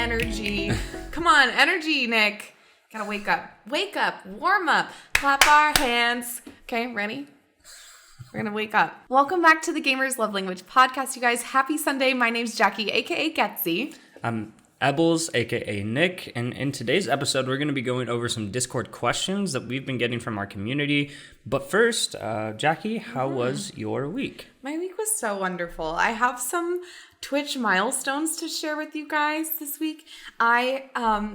energy. Come on, energy, Nick. Gotta wake up. Wake up. Warm up. Clap our hands. Okay, ready? We're gonna wake up. Welcome back to the Gamers Love Language podcast, you guys. Happy Sunday. My name's Jackie, aka Getsy. I'm Ebbles, aka Nick, and in today's episode, we're going to be going over some Discord questions that we've been getting from our community. But first, Jackie, how was your week? My week was so wonderful. I have some Twitch milestones to share with you guys this week. I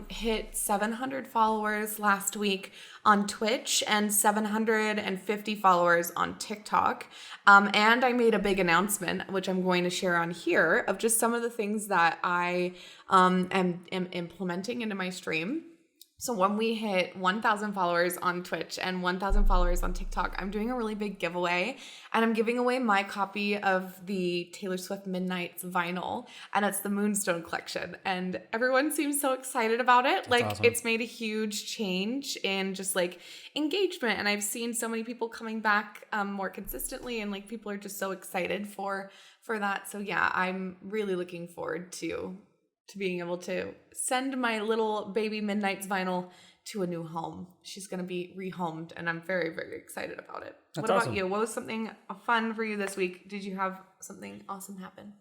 hit 700 followers last week on Twitch and 750 followers on TikTok. And I made a big announcement, which I'm going to share on here, of just some of the things that I am implementing into my stream. So when we hit 1,000 followers on Twitch and 1,000 followers on TikTok, I'm doing a really big giveaway, and I'm giving away my copy of the Taylor Swift Midnights vinyl, and it's the Moonstone collection, and everyone seems so excited about it. That's like awesome. It's made a huge change in just like engagement, and I've seen so many people coming back more consistently, and like people are just so excited for that. So yeah, I'm really looking forward to being able to send my little baby Midnight's vinyl to a new home. She's going to be rehomed, and I'm very, very excited about it. That's what about awesome. you? What was something fun for you this week? Did you have something awesome happen?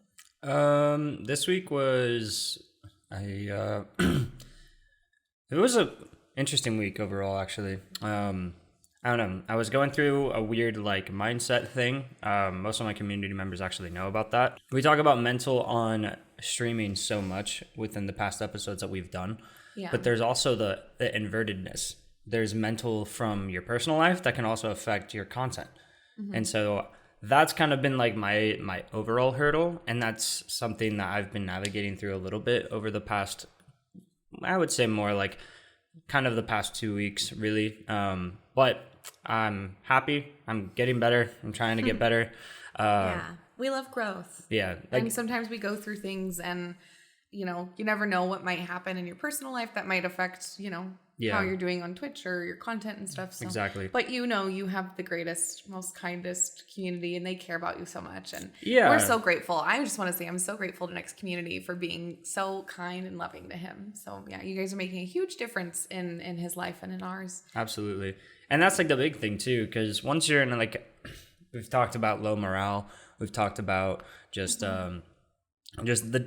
This week was it was a interesting week overall, actually. I don't know. I was going through a weird mindset thing. Most of my community members actually know about that. We talk about mental on streaming so much within the past episodes that we've done. Yeah. But there's also the invertedness. There's mental from your personal life that can also affect your content. Mm-hmm. And so that's kind of been my overall hurdle. And that's something that I've been navigating through a little bit over the past, I would say more kind of the past 2 weeks, really. But I'm happy. I'm getting better. I'm trying to get better. Yeah. We love growth. Yeah. And sometimes we go through things and, you never know what might happen in your personal life that might affect, how you're doing on Twitch or your content and stuff. So. Exactly. But you have the greatest, most kindest community, and they care about you so much. And yeah, we're so grateful. I just want to say I'm so grateful to Nick's community for being so kind and loving to him. So yeah, you guys are making a huge difference in his life and in ours. Absolutely. And that's the big thing too, because once you're in we've talked about low morale, we've talked about just the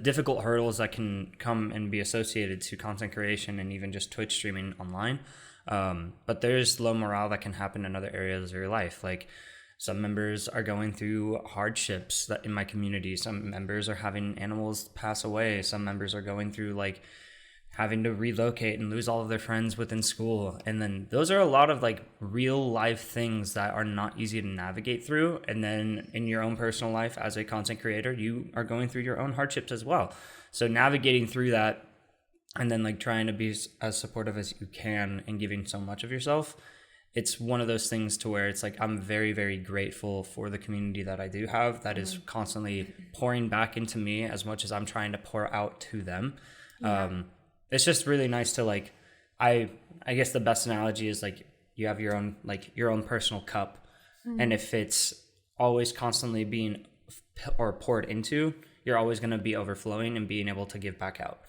difficult hurdles that can come and be associated to content creation and even just Twitch streaming online. But there's low morale that can happen in other areas of your life. Like some members are going through hardships that in my community. Some members are having animals pass away. Some members are going through having to relocate and lose all of their friends within school. And then those are a lot of real life things that are not easy to navigate through. And then in your own personal life as a content creator, you are going through your own hardships as well. So navigating through that and then trying to be as supportive as you can and giving so much of yourself, it's one of those things to where it's I'm very, very grateful for the community that I do have that is constantly pouring back into me as much as I'm trying to pour out to them. Yeah. It's just really nice to I guess the best analogy is you have your own personal cup, and if it's always constantly being poured into, you're always going to be overflowing and being able to give back out.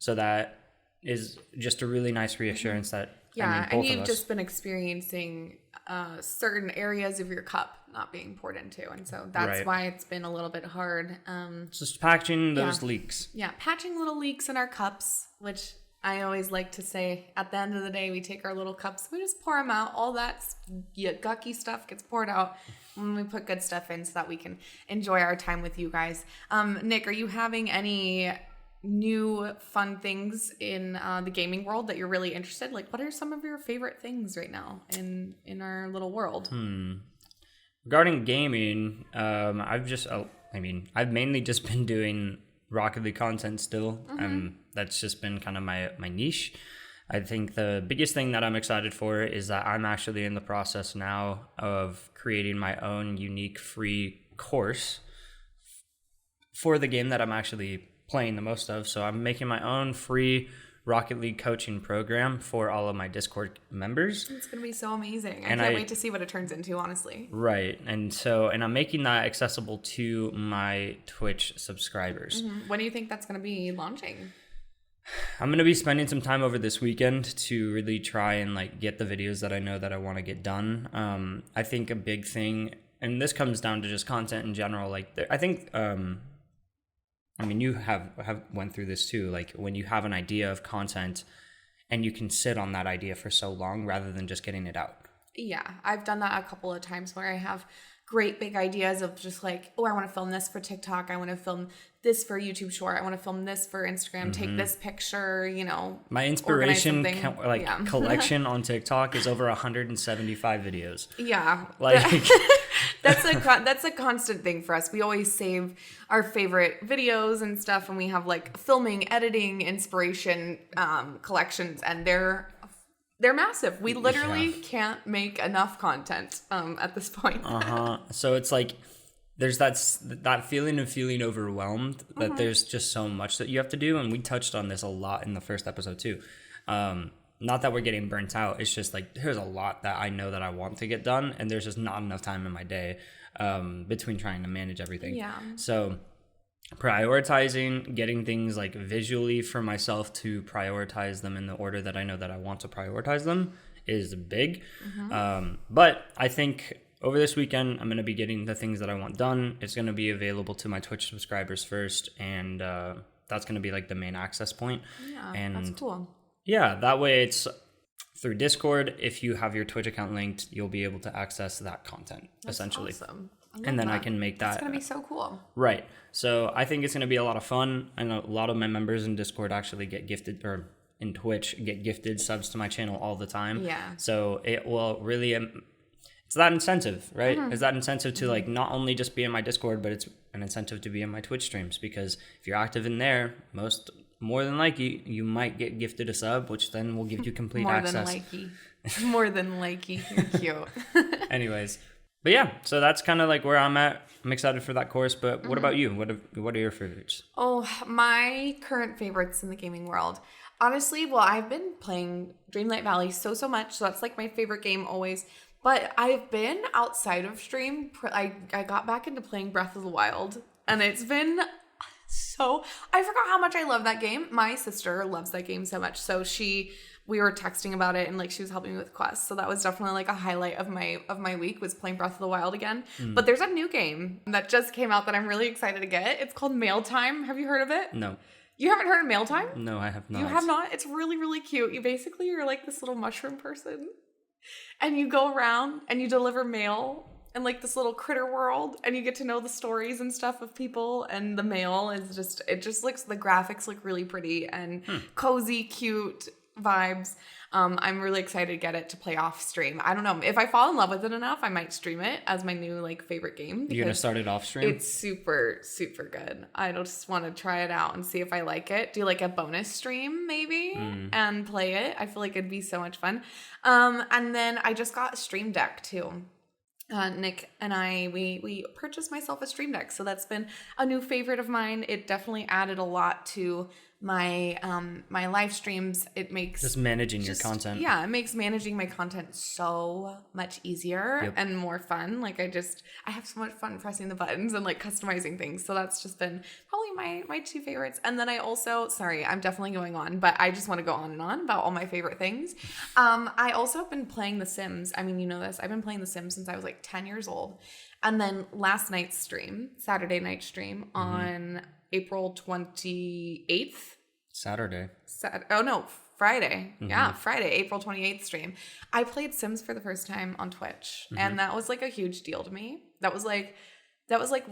So that is just a really nice reassurance that and you've just been experiencing certain areas of your cup not being poured into, and so that's why it's been a little bit hard. Just patching those leaks. Yeah, patching little leaks in our cups, which I always like to say at the end of the day, we take our little cups, we just pour them out. All that gucky stuff gets poured out when we put good stuff in so that we can enjoy our time with you guys. Nick, are you having any new fun things in the gaming world that you're really interested? What are some of your favorite things right now in our little world? Regarding gaming, I've mainly just been doing Rocket League content still. That's just been kind of my niche. I think the biggest thing that I'm excited for is that I'm actually in the process now of creating my own unique free course for the game that I'm actually playing the most of. So I'm making my own free Rocket League coaching program for all of my Discord members. It's going to be so amazing. I can't wait to see what it turns into, honestly. Right. And I'm making that accessible to my Twitch subscribers. When do you think that's going to be launching? I'm going to be spending some time over this weekend to really try and like get the videos that I know that I want to get done. I think a big thing, and this comes down to just content in general. Like I think, I mean, you have went through this too. Like when you have an idea of content and you can sit on that idea for so long rather than just getting it out. Yeah, I've done that a couple of times where I have great big ideas of just like, oh, I want to film this for TikTok. I want to film this for YouTube Short. I want to film this for Instagram. Take this picture, you know. My inspiration collection on TikTok is over 175 videos. Yeah. Like that's a constant thing for us. We always save our favorite videos and stuff, and we have like filming, editing, inspiration collections, and they're massive. We literally can't make enough content at this point. So it's like there's that feeling of feeling overwhelmed that there's just so much that you have to do, and we touched on this a lot in the first episode too. Not that we're getting burnt out. It's just like there's a lot that I know that I want to get done, and there's just not enough time in my day between trying to manage everything. Yeah. So prioritizing, getting things like visually for myself to prioritize them in the order that I know that I want to prioritize them is big. But I think over this weekend, I'm going to be getting the things that I want done. It's going to be available to my Twitch subscribers first, and that's going to be like the main access point. Yeah, and that's cool. Yeah, that way it's through Discord. If you have your Twitch account linked, you'll be able to access that content, that's essentially. Awesome. And then I can make that. It's going to be so cool. Right. So I think it's going to be a lot of fun. I know a lot of my members in Discord actually get gifted, or in Twitch, get gifted subs to my channel all the time. Yeah. So it will really, it's that incentive, right? It's that incentive to like not only just be in my Discord, but it's an incentive to be in my Twitch streams, because if you're active in there, more than likely, you might get gifted a sub, which then will give you complete access. More than likely. You're cute. Anyways. But yeah, so that's kind of like where I'm at. I'm excited for that course, but what about you? What are your favorites? Oh, my current favorites in the gaming world. Honestly, well, I've been playing Dreamlight Valley so much, so that's like my favorite game always. But I've been outside of stream. I got back into playing Breath of the Wild, and it's been I forgot how much I love that game. My sister loves that game so much, so we were texting about it, and like she was helping me with quests. So that was definitely like a highlight of my week, was playing Breath of the Wild again. But there's a new game that just came out that I'm really excited to get. It's called Mail Time. Have you heard of it? No. You haven't heard of Mail Time? No, I have not. You have not? It's really, really cute. You're like this little mushroom person, and you go around and you deliver mail in like this little critter world, and you get to know the stories and stuff of people, and the mail is the graphics look really pretty and cozy, cute vibes. I'm really excited to get it to play off stream. I don't know, if I fall in love with it enough, I might stream it as my new like favorite game. You're gonna start it off stream? It's super, super good. I just want to try it out and see if I like it. Do like a bonus stream maybe and play it. I feel like it'd be so much fun. And then I just got a Stream Deck too. Nick and I, we purchased myself a Stream Deck, so that's been a new favorite of mine. It definitely added a lot to my my live streams. It makes just managing your content. Yeah, it makes managing my content so much easier and more fun. Like I have so much fun pressing the buttons and like customizing things. So that's just been probably my two favorites. And then I also, sorry, I'm definitely going on, but I just want to go on and on about all my favorite things. I also have been playing The Sims. I mean, you know this. I've been playing The Sims since I was like 10 years old. And then last night's stream, Saturday night stream on April 28th. Friday. Yeah, Friday, April 28th stream. I played Sims for the first time on Twitch. And that was like a huge deal to me. That was like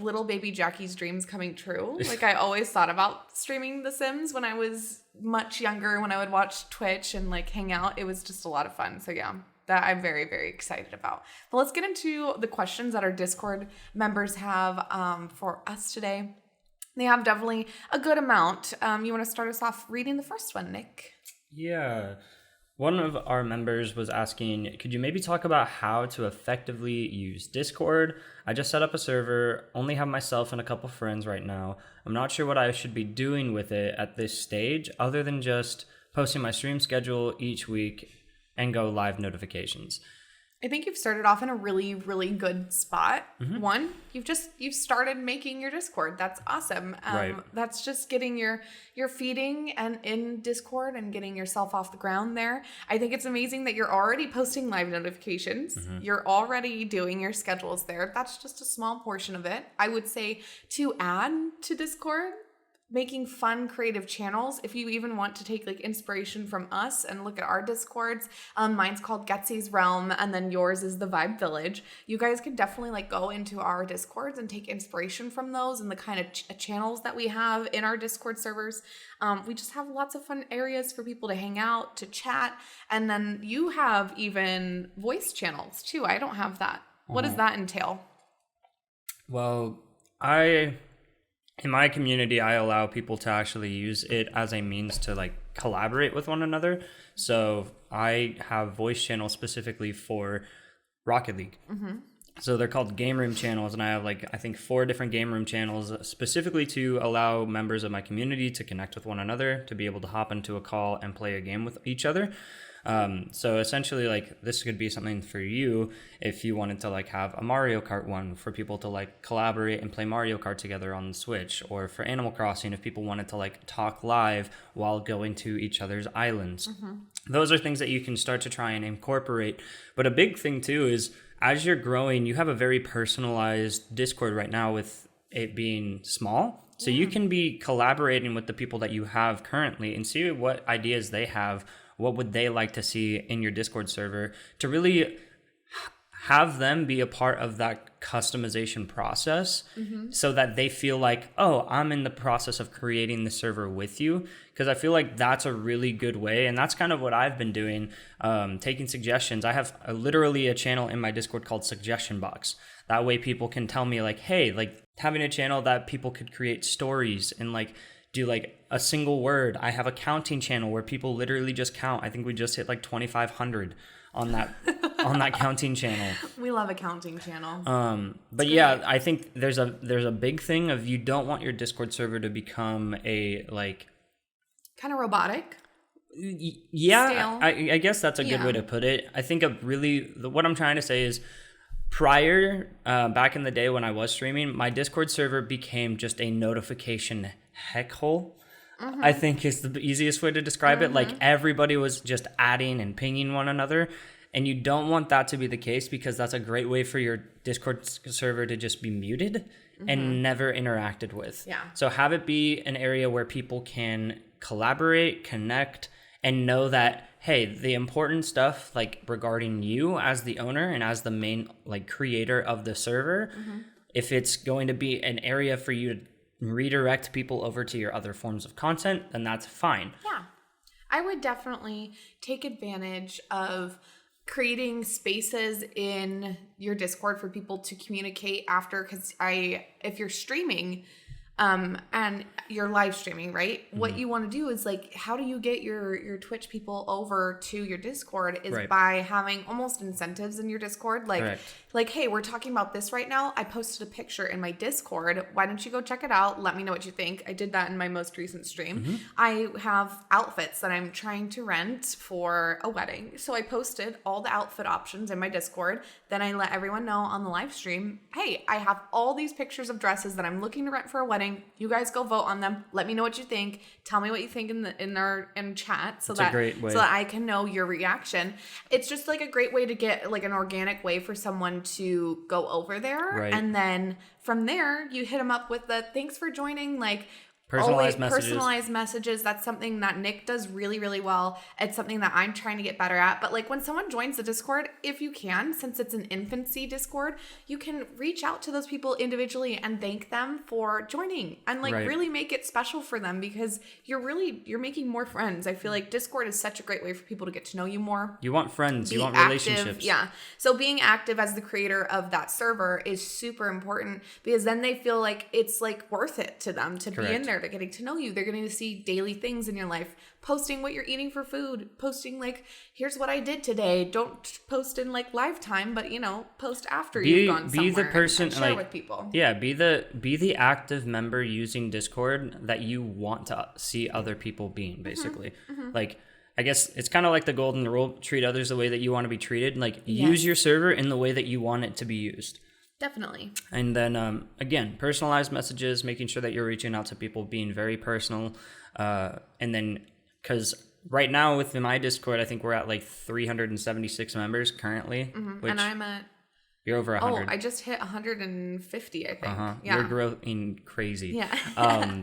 little baby Jackie's dreams coming true. Like I always thought about streaming The Sims when I was much younger, when I would watch Twitch and like hang out. It was just a lot of fun. So yeah, that I'm very, very excited about. But let's get into the questions that our Discord members have for us today. They have definitely a good amount. You want to start us off reading the first one, Nick? Yeah. One of our members was asking, could you maybe talk about how to effectively use Discord? I just set up a server, only have myself and a couple friends right now. I'm not sure what I should be doing with it at this stage, other than just posting my stream schedule each week and go live notifications. I think you've started off in a really, really good spot. Mm-hmm. One, you've started making your Discord. That's awesome. Right. That's just getting your feeding and in Discord and getting yourself off the ground there. I think it's amazing that you're already posting live notifications. Mm-hmm. You're already doing your schedules there. That's just a small portion of it. I would say to add to Discord, making fun, creative channels. If you even want to take like inspiration from us and look at our Discords, mine's called Getsy's Realm, and then yours is the Vibe Village. You guys can definitely like go into our Discords and take inspiration from those and the kind of channels that we have in our Discord servers. We just have lots of fun areas for people to hang out, to chat, and then you have even voice channels too. I don't have that. What does that entail? Well, in my community, I allow people to actually use it as a means to like collaborate with one another. So I have voice channels specifically for Rocket League. Mm-hmm. So they're called game room channels, and I have like I think 4 different game room channels specifically to allow members of my community to connect with one another, to be able to hop into a call and play a game with each other. So essentially like this could be something for you if you wanted to like have a Mario Kart one for people to like collaborate and play Mario Kart together on the Switch, or for Animal Crossing if people wanted to like talk live while going to each other's islands. Mm-hmm. Those are things that you can start to try and incorporate. But a big thing too is as you're growing, you have a very personalized Discord right now with it being small. So you can be collaborating with the people that you have currently and see what ideas they have. What would they like to see in your Discord server to really have them be a part of that customization process, so that they feel like, oh, I'm in the process of creating the server with you. Because I feel like that's a really good way. And that's kind of what I've been doing, taking suggestions. I have literally a channel in my Discord called Suggestion Box. That way people can tell me like, hey, like having a channel that people could create stories and like do like a single word. I have a counting channel where people literally just count. I think we just hit like 2,500 on that on that counting channel. We love a counting channel. But yeah, I think there's a big thing of you don't want your Discord server to become a like kind of robotic. Yeah, I guess that's a good way to put it. I think what I'm trying to say is prior, back in the day when I was streaming, my Discord server became just a notification heck hole. Mm-hmm. I think is the easiest way to describe it. Like everybody was just adding and pinging one another. And you don't want that to be the case, because that's a great way for your Discord server to just be muted and never interacted with. Yeah. So have it be an area where people can collaborate, connect, and know that, hey, the important stuff like regarding you as the owner and as the main like creator of the server, if it's going to be an area for you to redirect people over to your other forms of content, then that's fine. Yeah. I would definitely take advantage of creating spaces in your Discord for people to communicate after, because if you're streaming and you're live streaming, right? What you want to do is like, how do you get your Twitch people over to your Discord is by having almost incentives in your Discord. Like, hey, we're talking about this right now. I posted a picture in my Discord. Why don't you go check it out? Let me know what you think. I did that in my most recent stream. I have outfits that I'm trying to rent for a wedding. So I posted all the outfit options in my Discord. Then I let everyone know on the live stream, hey, I have all these pictures of dresses that I'm looking to rent for a wedding. You guys go vote on them. Let me know what you think. Tell me what you think in chat so that I can know your reaction. It's just like a great way to get like an organic way for someone to go over there. Right. And then from there, you hit them up with the thanks for joining, like personalized messages. That's something that Nick does really, really well. It's something that I'm trying to get better at. But like when someone joins the Discord, if you can, since it's an infancy Discord, you can reach out to those people individually and thank them for joining and like really make it special for them, because you're making more friends. I feel like Discord is such a great way for people to get to know you more. You want friends, you want relationships. Yeah. So being active as the creator of that server is super important, because then they feel like it's like worth it to them to be in there. They're getting to know you. They're getting to see daily things in your life. Posting what you're eating for food. Posting like, here's what I did today. Don't post in like live time, but post after you've gone somewhere. Be the person and share with people. Yeah, be the active member using Discord that you want to see other people being, basically. Like I guess it's kind of like the golden rule: treat others the way that you want to be treated. Like use your server in the way that you want it to be used. Definitely. And then again, personalized messages, making sure that you're reaching out to people, being very personal, and then because right now within my Discord, I think we're at like 376 members currently. Which and I'm at. You're over 100. Oh, I just hit 150, I think. Yeah. You're growing crazy. Yeah.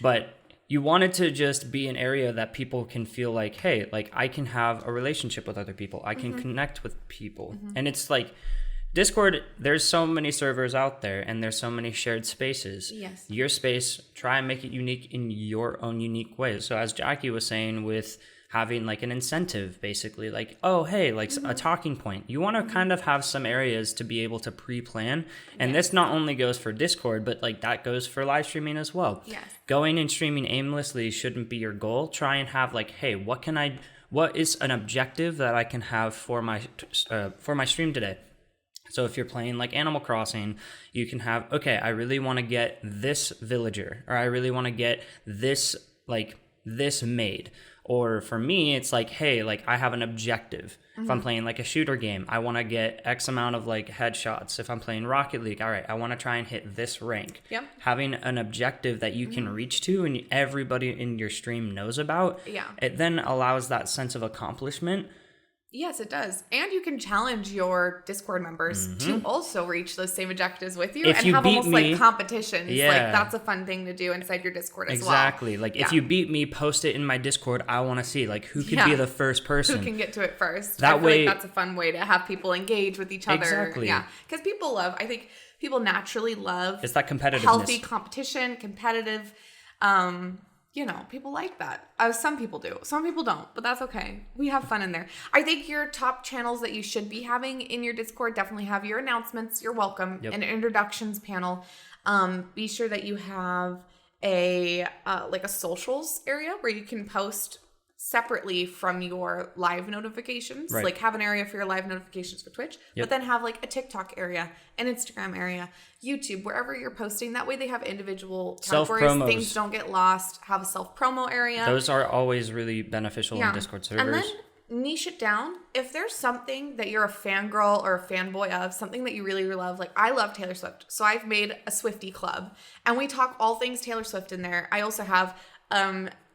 But you want it to just be an area that people can feel like, hey, like I can have a relationship with other people. I can connect with people. And it's like Discord, there's so many servers out there and there's so many shared spaces. Yes. Your space, try and make it unique in your own unique way. So as Jackie was saying, with having like an incentive, basically like, oh, hey, like a talking point. You want to kind of have some areas to be able to pre-plan. And this not only goes for Discord, but like that goes for live streaming as well. Yes. Going and streaming aimlessly shouldn't be your goal. Try and have like, hey, what is an objective that I can have for my stream today? So if you're playing like Animal Crossing, you can have, okay, I really want to get this villager, or I really want to get this made. Or for me, it's like, hey, like I have an objective. If I'm playing like a shooter game, I want to get X amount of like headshots. If I'm playing Rocket League, all right, I want to try and hit this rank. Yep. Having an objective that you can reach to and everybody in your stream knows about, it then allows that sense of accomplishment. Yes, it does. And you can challenge your Discord members to also reach those same objectives with you and have almost like competitions. Like that's a fun thing to do inside your Discord as well. Exactly. Like if you beat me, post it in my Discord. I want to see like who can be the first person. Who can get to it first. That way, like that's a fun way to have people engage with each other. Exactly. Yeah. Because I think people naturally love it's that competitiveness. Healthy competition, competitive, people like that. Some people do. Some people don't, but that's okay. We have fun in there. I think your top channels that you should be having in your Discord definitely have your announcements, your welcome, an introductions panel. Be sure that you have a socials area where you can post separately from your live notifications. Like have an area for your live notifications for Twitch, but then have like a TikTok area, an Instagram area, YouTube, wherever you're posting. That way they have individual categories. Things don't get lost. Have a self-promo area. Those are always really beneficial in Discord servers. And then niche it down. If there's something that you're a fangirl or a fanboy of, something that you really, really love, like I love Taylor Swift. So I've made a Swiftie club and we talk all things Taylor Swift in there. I also have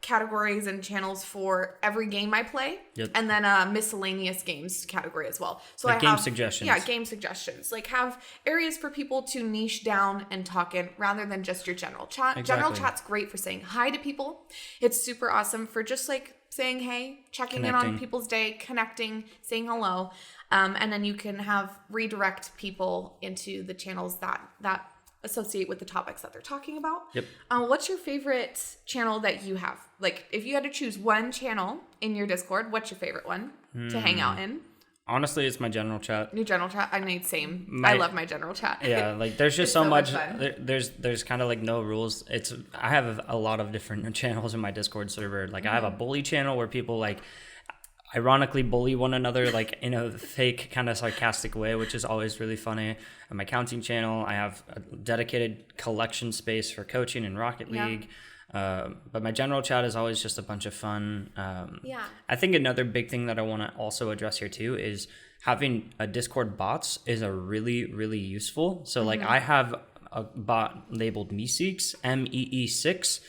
categories and channels for every game I play, and then a miscellaneous games category as well. So like I have game suggestions. Yeah, game suggestions. Like have areas for people to niche down and talk in rather than just your general chat. Exactly. General chat's great for saying hi to people. It's super awesome for just like saying hey, checking in on people's day, connecting, saying hello. And then you can have redirect people into the channels that associate with the topics that they're talking about. What's your favorite channel that you have? Like if you had to choose one channel in your Discord, what's your favorite one to hang out in? Honestly, it's my general chat. Your general chat? I mean, same. I love my general chat. Yeah, like there's just so much there's kind of like no rules. I have a lot of different channels in my Discord server. Like I have a bully channel where people like ironically bully one another like in a fake kind of sarcastic way, which is always really funny. On my counting channel, I have a dedicated collection space for coaching and Rocket League. But my general chat is always just a bunch of fun. I think another big thing that I want to also address here too is having a Discord bots is a really, really useful. So like I have a bot labeled Meeseeks, MEE6,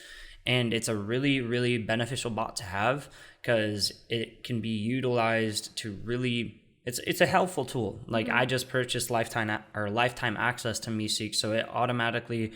and it's a really, really beneficial bot to have because it can be utilized to really, it's a helpful tool. Like I just purchased lifetime access to Meeseeks, so it automatically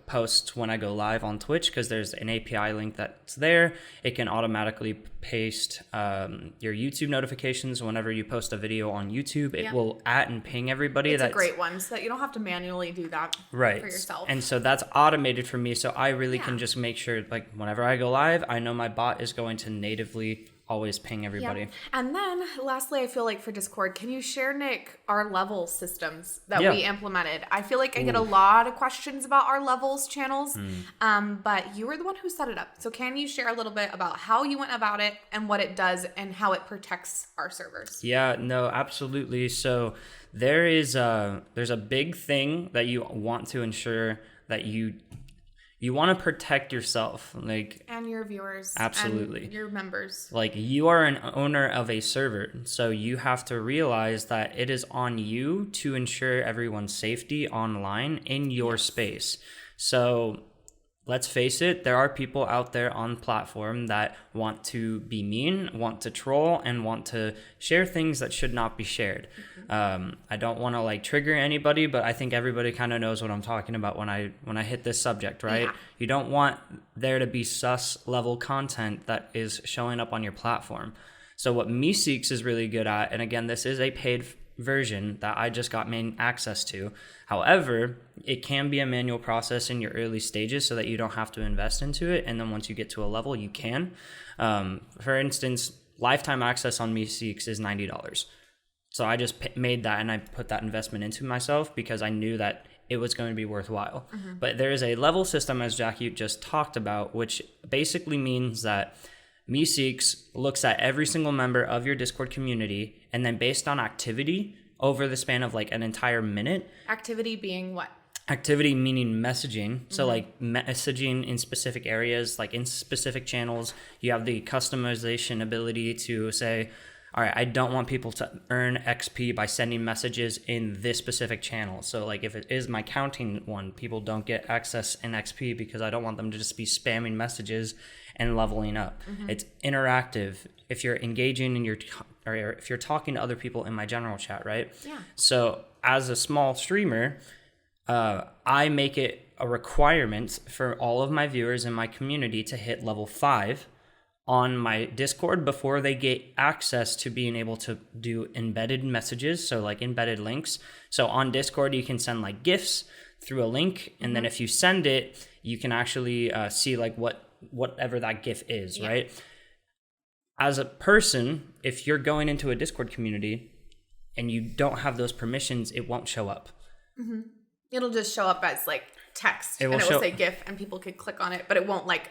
posts when I go live on Twitch because there's an API link that's there. It can automatically paste your YouTube notifications whenever you post a video on YouTube. It will and ping everybody. It's a great one so that you don't have to manually do that for yourself. And so that's automated for me, so I really can just make sure like whenever I go live, I know my bot is going to natively always ping everybody. And then lastly, I feel like for Discord, can you share, Nick, our level systems that we implemented? I feel like I get a lot of questions about our levels channels, but you were the one who set it up. So can you share a little bit about how you went about it and what it does and how it protects our servers? Yeah, no, absolutely. So there's a big thing that you want to ensure that you want to protect yourself, like, and your viewers, absolutely, and your members. Like, you are an owner of a server, so you have to realize that it is on you to ensure everyone's safety online in your space. So let's face it, there are people out there on platform that want to be mean, want to troll, and want to share things that should not be shared. I don't want to like trigger anybody, but I think everybody kind of knows what I'm talking about when I hit this subject, right? Yeah. You don't want there to be sus level content that is showing up on your platform. So what Meeseeks is really good at, and again, this is a paid version that I just got main access to. However, it can be a manual process in your early stages so that you don't have to invest into it. And then once you get to a level, you can. For instance, lifetime access on Meeseeks is $90. So I just made that and I put that investment into myself because I knew that it was going to be worthwhile. But there is a level system, as Jackie just talked about, which basically means that Meeseeks looks at every single member of your Discord community, and then based on activity over the span of like an entire minute. Activity being what? Activity meaning messaging. So like messaging in specific areas, like in specific channels. You have the customization ability to say, all right, I don't want people to earn XP by sending messages in this specific channel. So like if it is my counting one, people don't get access in XP because I don't want them to just be spamming messages and leveling up. It's interactive. If you're engaging in or if you're talking to other people in my general chat, right? Yeah. So as a small streamer, I make it a requirement for all of my viewers in my community to hit level 5 on my Discord before they get access to being able to do embedded messages, so like embedded links. So on Discord, you can send like GIFs through a link, and then if you send it, you can actually see like whatever that GIF is, right? As a person, if you're going into a Discord community and you don't have those permissions, it won't show up. It'll just show up as like text, and it will say GIF, and people could click on it, but it won't like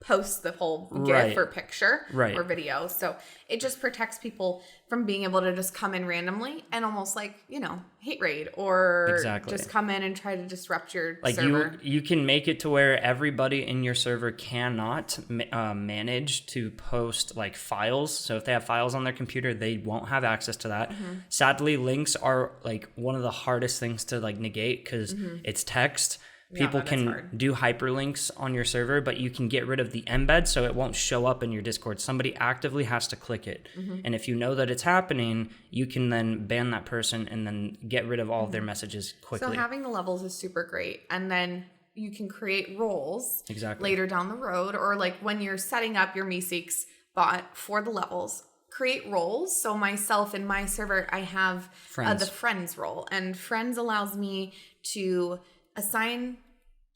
post the whole GIF or picture or video. So it just protects people from being able to just come in randomly and almost like, you know, hate raid or just come in and try to disrupt your server. You can make it to where everybody in your server cannot manage to post like files. So if they have files on their computer, they won't have access to that. Sadly, links are like one of the hardest things to like negate because it's text. People can do hyperlinks on your server, but you can get rid of the embed so it won't show up in your Discord. Somebody actively has to click it. And if you know that it's happening, you can then ban that person and then get rid of all of their messages quickly. So having the levels is super great. And then you can create roles later down the road, or like when you're setting up your Meeseeks bot for the levels, create roles. So myself in my server, I have the friends role, and friends allows me to assign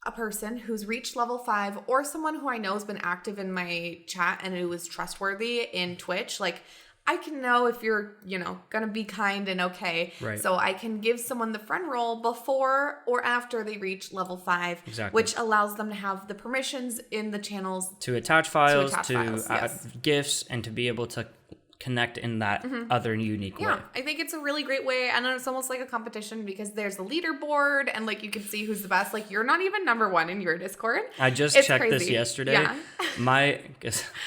a person who's reached level 5 or someone who I know has been active in my chat and who is trustworthy in Twitch. Like, I can know if you're, you know, gonna be kind and okay. So I can give someone the friend role before or after they reach level 5, which allows them to have the permissions in the channels to attach files, to add GIFs, and to be able to connect in that other unique way. I think it's a really great way, and it's almost like a competition because there's a leaderboard and like you can see who's the best. Like, you're not even number 1 in your Discord. I just checked this yesterday.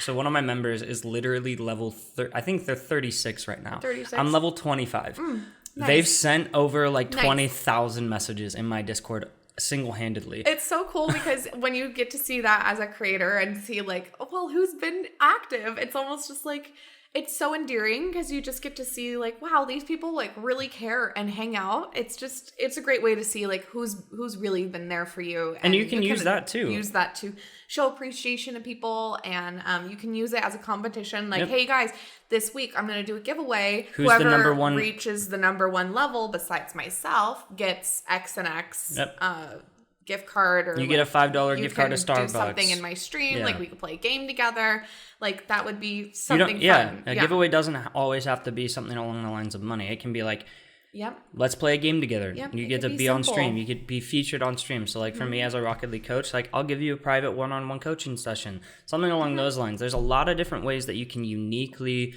So one of my members is literally level I think they're 36 right now. 36. I'm level 25. Nice. They've sent over like 20,000 messages in my Discord single-handedly. It's so cool because when you get to see that as a creator and see like, oh, well, who's been active, it's almost just like, it's so endearing because you just get to see like, wow, these people like really care and hang out. It's a great way to see like who's really been there for you. And you can use that too. Use that to show appreciation to people, and you can use it as a competition. Like, hey guys, this week I'm going to do a giveaway. Whoever the number 1 reaches the number 1 level besides myself gets X and X. Gift card, or you get a $5 gift card to Starbucks. Do something in my stream, like we could play a game together. Like, that would be something fun. A giveaway doesn't always have to be something along the lines of money. It can be like, let's play a game together. You get to be on stream. You could be featured on stream. So like for me as a Rocket League coach, like I'll give you a private one-on-one coaching session, something along those lines. There's a lot of different ways that you can uniquely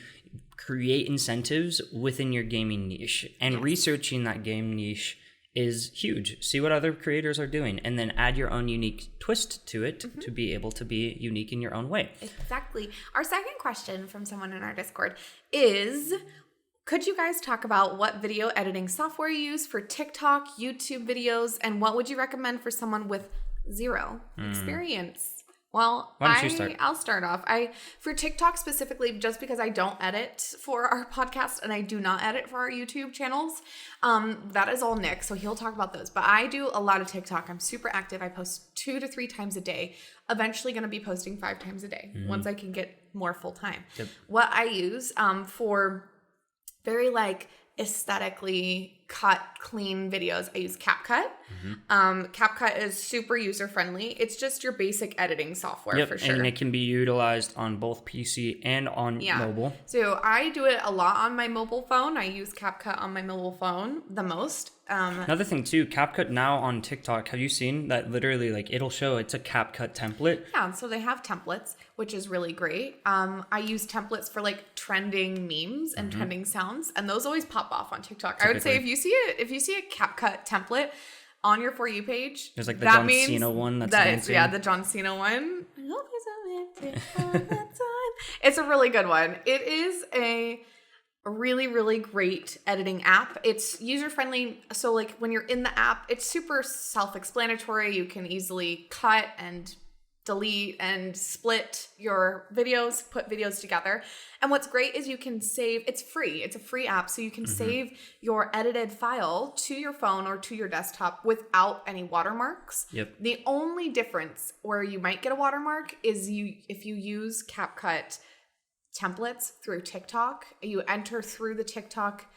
create incentives within your gaming niche, and researching that game niche is huge. See what other creators are doing and then add your own unique twist to it to be able to be unique in your own way. Exactly. Our second question from someone in our Discord is, could you guys talk about what video editing software you use for TikTok, YouTube videos, and what would you recommend for someone with zero experience? Well, Why don't you start? I'll start off. For TikTok specifically, just because I don't edit for our podcast and I do not edit for our YouTube channels, that is all Nick, so he'll talk about those. But I do a lot of TikTok. I'm super active. I post 2 to 3 times a day. Eventually going to be posting 5 times a day once I can get more full time. Yep. What I use for very like aesthetically cut clean videos, I use CapCut. CapCut is super user friendly. It's just your basic editing software for sure. And it can be utilized on both PC and on mobile. So I do it a lot on my mobile phone. I use CapCut on my mobile phone the most. Another thing too, CapCut now on TikTok, have you seen that literally like it'll show it's a CapCut template? Yeah, so they have templates, which is really great. I use templates for like trending memes and trending sounds, and those always pop off on TikTok. Typically. I would say if you see a CapCut template on your For You page, there's like the John Cena one that's dancing. Yeah, the John Cena one. It's a really good one. It is a really, really great editing app. It's user-friendly. So like when you're in the app, it's super self-explanatory. You can easily cut and delete and split your videos, put videos together. And what's great is you can save, it's free. It's a free app. So you can save your edited file to your phone or to your desktop without any watermarks. Yep. The only difference where you might get a watermark is if you use CapCut templates through TikTok, you enter through the TikTok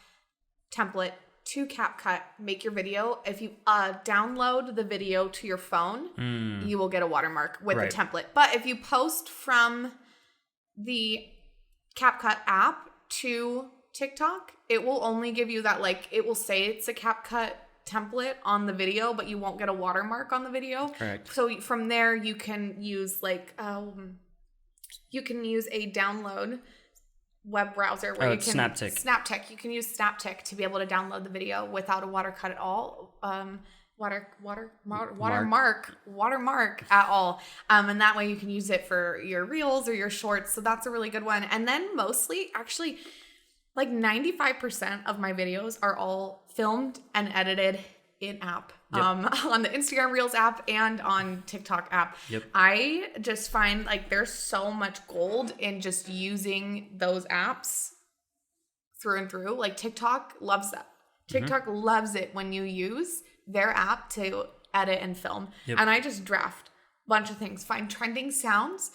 template to CapCut, make your video. If you download the video to your phone, you will get a watermark with the template. But if you post from the CapCut app to TikTok, it will only give you that, like, it will say it's a CapCut template on the video, but you won't get a watermark on the video. Correct. So from there, you can use like you can use a download web browser where you can Snaptic. You can use Snaptic to be able to download the video without a watermark at all. Watermark at all. And that way you can use it for your reels or your shorts. So that's a really good one. And then mostly, actually, like 95% of my videos are all filmed and edited in app. On the Instagram Reels app and on TikTok app. I just find like there's so much gold in just using those apps through and through. Like TikTok loves that. TikTok loves it when you use their app to edit and film. And I just draft a bunch of things. Find trending sounds,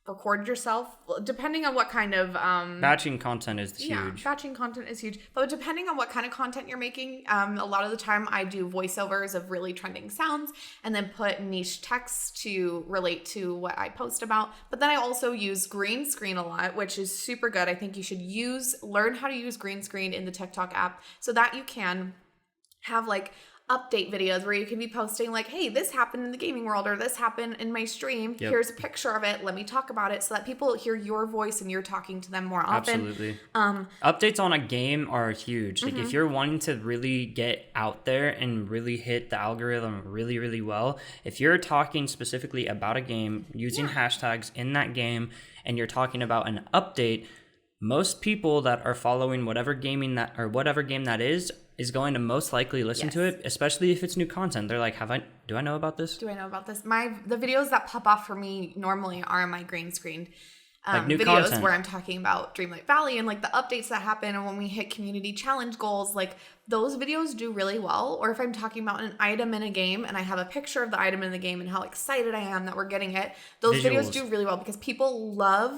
record yourself, depending on what kind of batching content is huge. Yeah, batching content is huge. But depending on what kind of content you're making, a lot of the time I do voiceovers of really trending sounds and then put niche text to relate to what I post about. But then I also use green screen a lot, which is super good. I think you should learn how to use green screen in the TikTok app so that you can have like update videos where you can be posting like, hey, this happened in the gaming world or this happened in my stream. Here's a picture of it. Let me talk about it so that people hear your voice and you're talking to them more often. Absolutely. Updates on a game are huge. Like if you're wanting to really get out there and really hit the algorithm really, really well, if you're talking specifically about a game, using hashtags in that game, and you're talking about an update, most people that are following whatever game that is going to most likely listen to it, especially if it's new content. They're like, do I know about this? The videos that pop off for me normally are my green screened like new videos content. Where I'm talking about Dreamlight Valley and like the updates that happen and when we hit community challenge goals, like those videos do really well. Or if I'm talking about an item in a game and I have a picture of the item in the game and how excited I am that we're getting it, those videos do really well because people love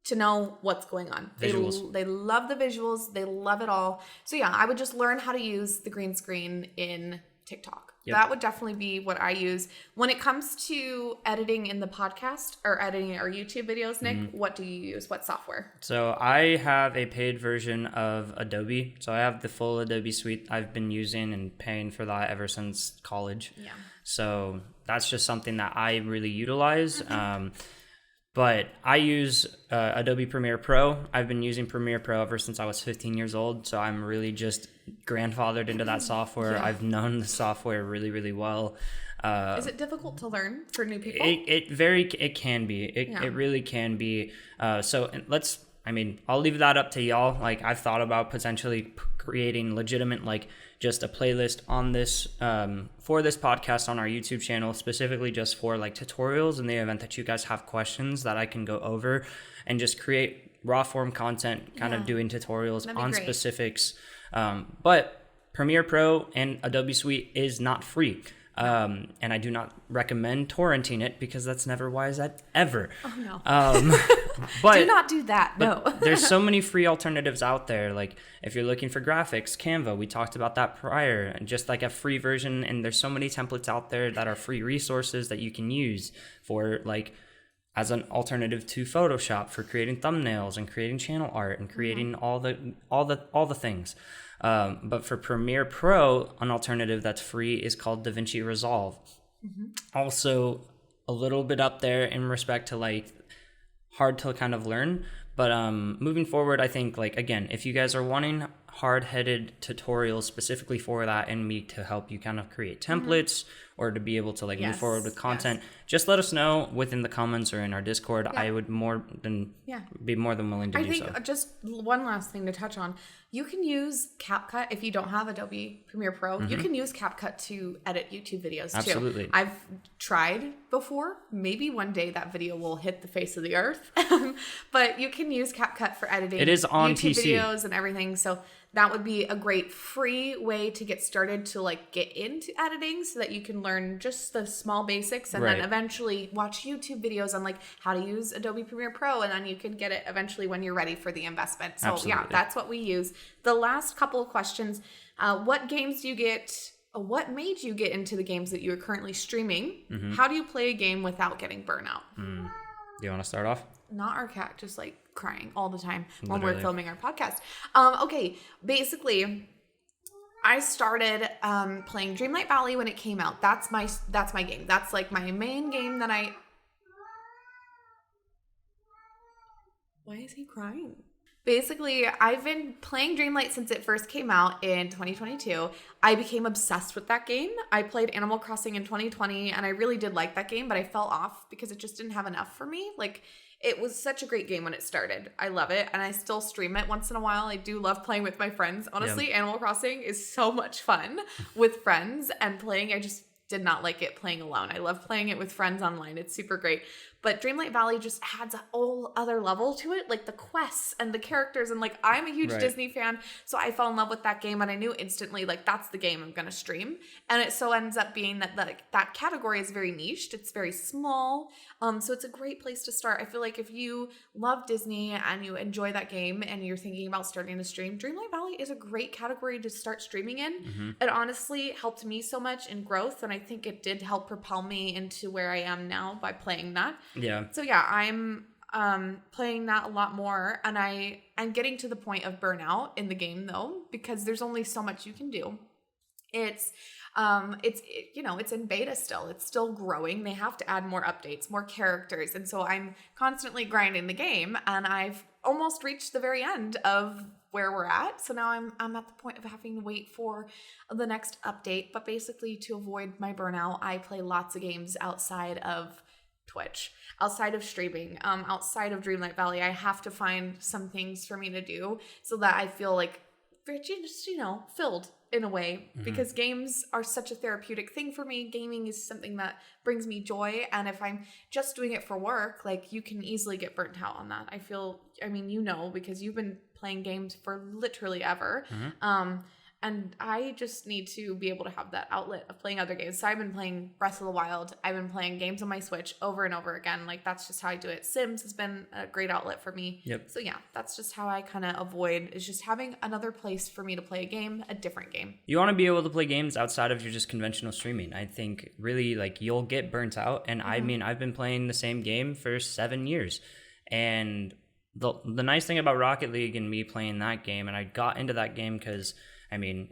to know what's going on. They love the visuals. They love it all. So yeah, I would just learn how to use the green screen in TikTok. That would definitely be what I use. When it comes to editing in the podcast or editing our YouTube videos, Nick, what do you use? What software? So I have a paid version of Adobe. So I have the full Adobe suite. I've been using and paying for that ever since college. Yeah. So that's just something that I really utilize. But I use Adobe Premiere Pro. I've been using Premiere Pro ever since I was 15 years old, so I'm really just grandfathered into that software. Yeah. I've known the software really, really well. Is it difficult to learn for new people? It can be. It really can be. So I'll leave that up to y'all. Like, I've thought about potentially creating legitimate, like, just a playlist on this for this podcast on our YouTube channel, specifically just for like tutorials in the event that you guys have questions that I can go over, and just create raw form content, kind of doing tutorials on specifics. But Premiere Pro and Adobe Suite is not free. And I do not recommend torrenting it, because that's never wise ever. Oh, no. But do not do that. No. There's so many free alternatives out there. Like, if you're looking for graphics, Canva, we talked about that prior, and just like a free version. And there's so many templates out there that are free resources that you can use for, like, as an alternative to Photoshop, for creating thumbnails and creating channel art and creating all the things. But for Premiere Pro, an alternative that's free is called DaVinci Resolve. Also a little bit up there in respect to, like, hard to kind of learn. But moving forward, I think, like, again, if you guys are wanting hard-headed tutorials specifically for that, and me to help you kind of create templates or to be able to, like, move forward with content, just let us know within the comments or in our Discord. I would be more than willing to do so. I think just one last thing to touch on. You can use CapCut if you don't have Adobe Premiere Pro. You can use CapCut to edit YouTube videos too. Absolutely. I've tried before. Maybe one day that video will hit the face of the earth. But you can use CapCut for editing. It is on YouTube PC. videos and everything. So that would be a great free way to get started to, like, get into editing, so that you can learn just the small basics, and then eventually watch YouTube videos on, like, how to use Adobe Premiere Pro, and then you can get it eventually when you're ready for the investment. So that's what we use. The last couple of questions: what games do you get? What made you get into the games that you are currently streaming? How do you play a game without getting burnout? Do you want to start off? Not our cat, just like crying all the time when we're filming our podcast. Okay, basically, I started playing Dreamlight Valley when it came out. That's my game. That's like my main game that I. Why is he crying? Basically, I've been playing Dreamlight since it first came out in 2022. I became obsessed with that game. I played Animal Crossing in 2020, and I really did like that game, but I fell off because it just didn't have enough for me. Like, it was such a great game when it started. I love it, and I still stream it once in a while. I do love playing with my friends. Honestly, Animal Crossing is so much fun with friends, and playing, I just did not like it playing alone. I love playing it with friends online. It's super great. But Dreamlight Valley just adds a whole other level to it, like the quests and the characters. And, like, I'm a huge Disney fan, so I fell in love with that game, and I knew instantly, like, that's the game I'm going to stream. And it so ends up being that, like, that category is very niched. It's very small. So it's a great place to start. I feel like if you love Disney and you enjoy that game and you're thinking about starting to stream, Dreamlight Valley is a great category to start streaming in. It honestly helped me so much in growth, and I think it did help propel me into where I am now by playing that. Yeah. So yeah, I'm playing that a lot more, and I'm getting to the point of burnout in the game though, because there's only so much you can do. It's in beta still. It's still growing. They have to add more updates, more characters, and so I'm constantly grinding the game, and I've almost reached the very end of where we're at. So now I'm at the point of having to wait for the next update. But basically, to avoid my burnout, I play lots of games outside of Twitch, outside of streaming, outside of Dreamlight Valley. I have to find some things for me to do so that I feel like just, filled in a way, because games are such a therapeutic thing for me. Gaming is something that brings me joy, and if I'm just doing it for work, like, you can easily get burnt out on that. Because you've been playing games for literally ever. And I just need to be able to have that outlet of playing other games. So I've been playing Breath of the Wild. I've been playing games on my Switch over and over again. Like, that's just how I do it. Sims has been a great outlet for me. Yep. So yeah, that's just how I kind of avoid, is just having another place for me to play a game, a different game. You want to be able to play games outside of your just conventional streaming. I think really, like, you'll get burnt out. And I mean, I've been playing the same game for 7 years. And the nice thing about Rocket League and me playing that game, and I got into that game because, I mean,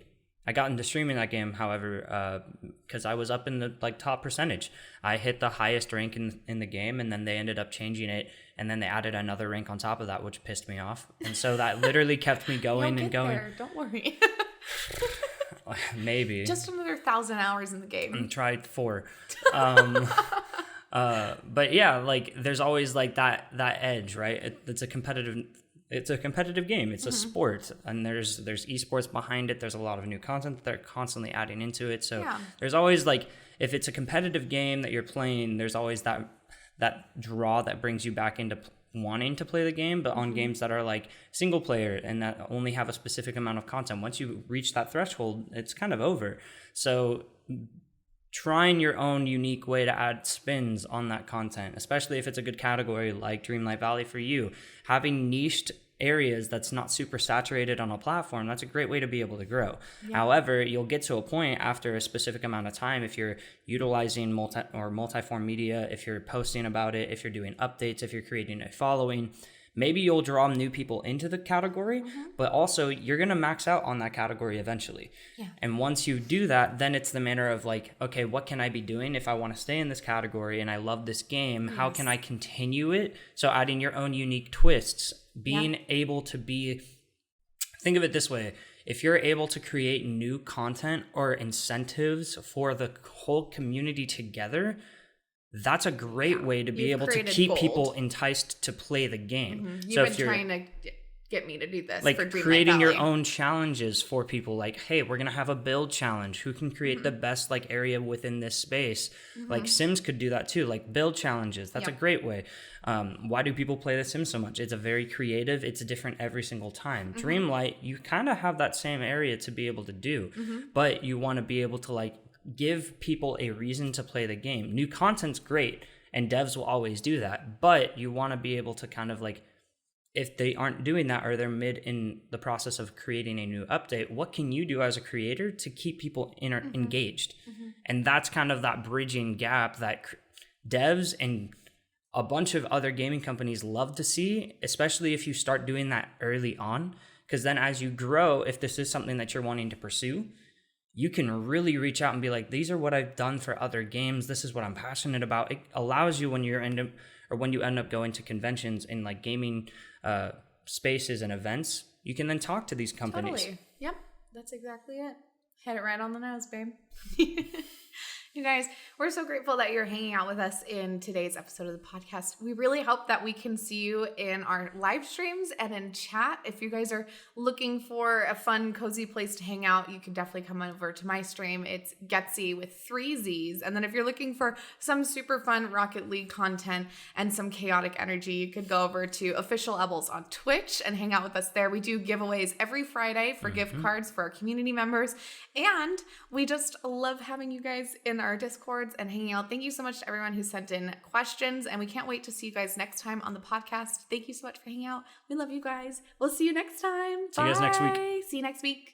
I got into streaming that game, however, because I was up in the like top percentage. I hit the highest rank in the game, and then they ended up changing it, and then they added another rank on top of that, which pissed me off. And so that literally kept me going and going. There. Don't worry. Maybe. Just another 1,000 hours in the game. And tried 4. But yeah, like there's always like that edge, right? It's a competitive game. It's a sport, and there's esports behind it. There's a lot of new content that they're constantly adding into it. So there's always like, if it's a competitive game that you're playing, there's always that draw that brings you back into wanting to play the game. But on games that are like single player and that only have a specific amount of content, once you reach that threshold, it's kind of over. So trying your own unique way to add spins on that content, especially if it's a good category like Dreamlight Valley for you, having niched areas that's not super saturated on a platform, that's a great way to be able to grow. However, you'll get to a point after a specific amount of time, if you're utilizing multiform media, if you're posting about it, if you're doing updates, if you're creating a following, maybe you'll draw new people into the category, but also you're going to max out on that category eventually. And once you do that, then it's the matter of like, okay, what can I be doing if I want to stay in this category and I love this game? How can I continue it? So adding your own unique twists, being able to think of it this way. If you're able to create new content or incentives for the whole community together, that's a great way to be able to keep people enticed to play the game. You've been trying to get me to do this, like for Dreamlight creating Valley. your own challenges for people. Like, hey, we're gonna have a build challenge. Who can create the best like area within this space? Like Sims could do that too. Like build challenges. That's a great way. Why do people play The Sims so much? It's a very creative. It's different every single time. Dreamlight, you kind of have that same area to be able to do, but you want to be able to like give people a reason to play the game. New content's great, and devs will always do that, but you want to be able to kind of like, if they aren't doing that or they're mid in the process of creating a new update, what can you do as a creator to keep people engaged? And that's kind of that bridging gap that devs and a bunch of other gaming companies love to see, especially if you start doing that early on, because then as you grow, if this is something that you're wanting to pursue, you can really reach out and be like, these are what I've done for other games. This is what I'm passionate about. It allows you when you end up going to conventions in like gaming spaces and events, you can then talk to these companies. Totally. Yep. That's exactly it. Hit it right on the nose, babe. You guys, we're so grateful that you're hanging out with us in today's episode of the podcast. We really hope that we can see you in our live streams and in chat. If you guys are looking for a fun, cozy place to hang out, you can definitely come over to my stream. It's Getsy with 3 Z's. And then if you're looking for some super fun Rocket League content and some chaotic energy, you could go over to Official Ebbles on Twitch and hang out with us there. We do giveaways every Friday for gift cards for our community members. And we just love having you guys in our Discords and hanging out. Thank you so much to everyone who sent in questions, and we can't wait to see you guys next time on the podcast. Thank you so much for hanging out. We love you guys. We'll see you next time. See you guys next week. See you next week.